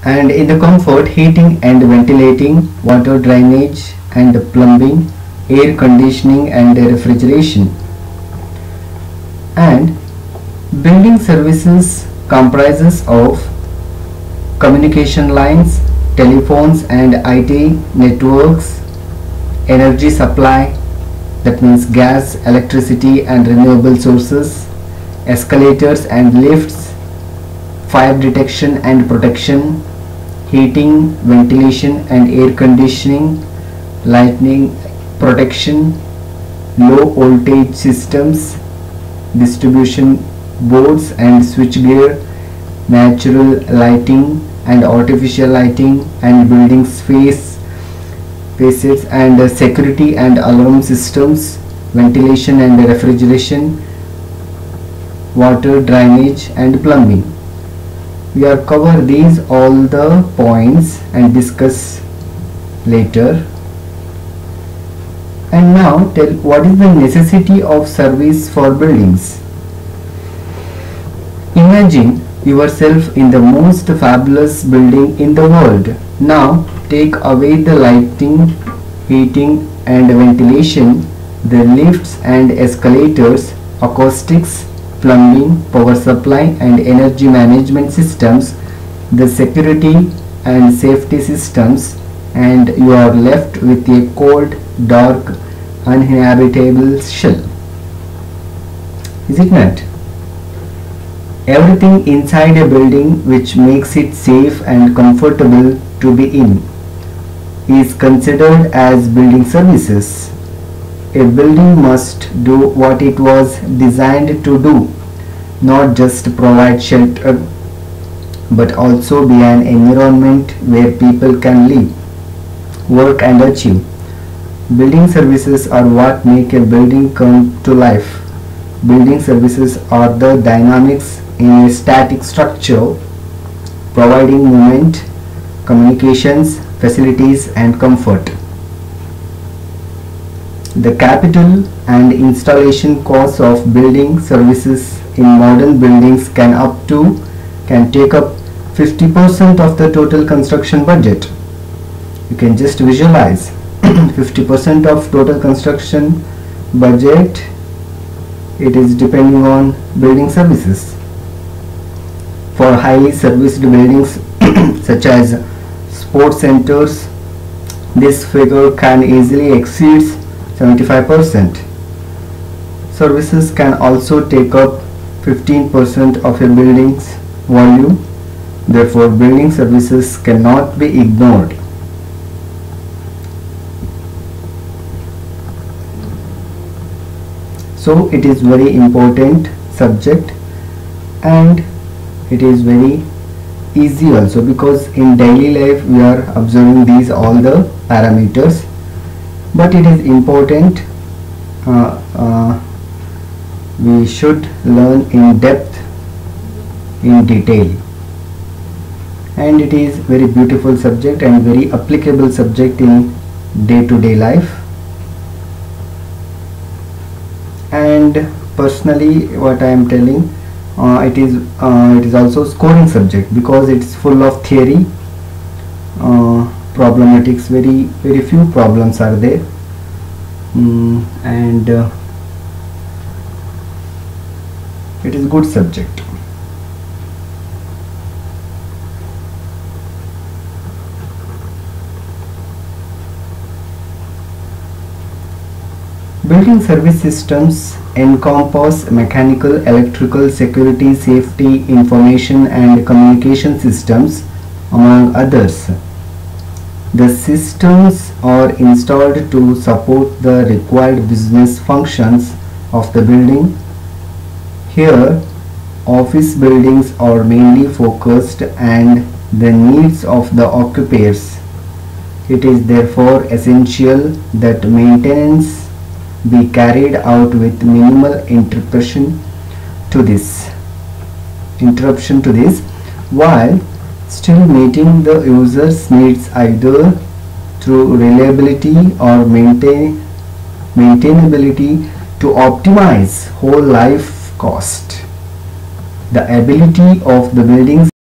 And in the comfort, heating and ventilating, water drainage and plumbing, air conditioning and refrigeration. And building services comprises of communication lines, telephones and IT networks, energy supply, that means gas, electricity and renewable sources, escalators and lifts, fire detection and protection, heating, ventilation and air conditioning, lightning protection, low voltage systems, distribution boards and switchgear, natural lighting and artificial lighting, and building spaces and security and alarm systems, ventilation and refrigeration, water drainage and plumbing. We are cover these all the points and discuss later. And now tell what is the necessity of service for buildings. Imagine yourself in the most fabulous building in the world. Now take away the lighting, heating and ventilation, the lifts and escalators, acoustics, plumbing, power supply and energy management systems, the security and safety systems, and you are left with a cold, dark, uninhabitable shell. Is it not? Everything inside a building which makes it safe and comfortable to be in is considered as building services. A building must do what it was designed to do, not just provide shelter, but also be an environment where people can live, work and achieve. Building services are what make a building come to life. Building services are the dynamics in a static structure, providing movement, communications, facilities and comfort. The capital and installation costs of building services in modern buildings can take up 50% of the total construction budget. You can just visualize 50% of total construction budget, it is depending on building services. For highly serviced buildings such as sports centers, this figure can easily exceed 75%. Services can also take up 15% of a building's volume. Therefore, building services cannot be ignored. So it is very important subject, and it is very easy also, because in daily life we are observing these all the parameters, but it is important we should learn in depth, in detail, and it is very beautiful subject and very applicable subject in day-to-day life. And personally what I am telling, it is also scoring subject, because it's full of theory, problematics, very few problems are there, and it is good subject. Building service systems encompass mechanical, electrical, security, safety, information and communication systems, among others. The systems are installed to support the required business functions of the building. Here, office buildings are mainly focused and the needs of the occupiers. It is therefore essential that maintenance be carried out with minimal interruption to this, while still meeting the user's needs either through reliability or maintainability to optimize whole life cost. The ability of the buildings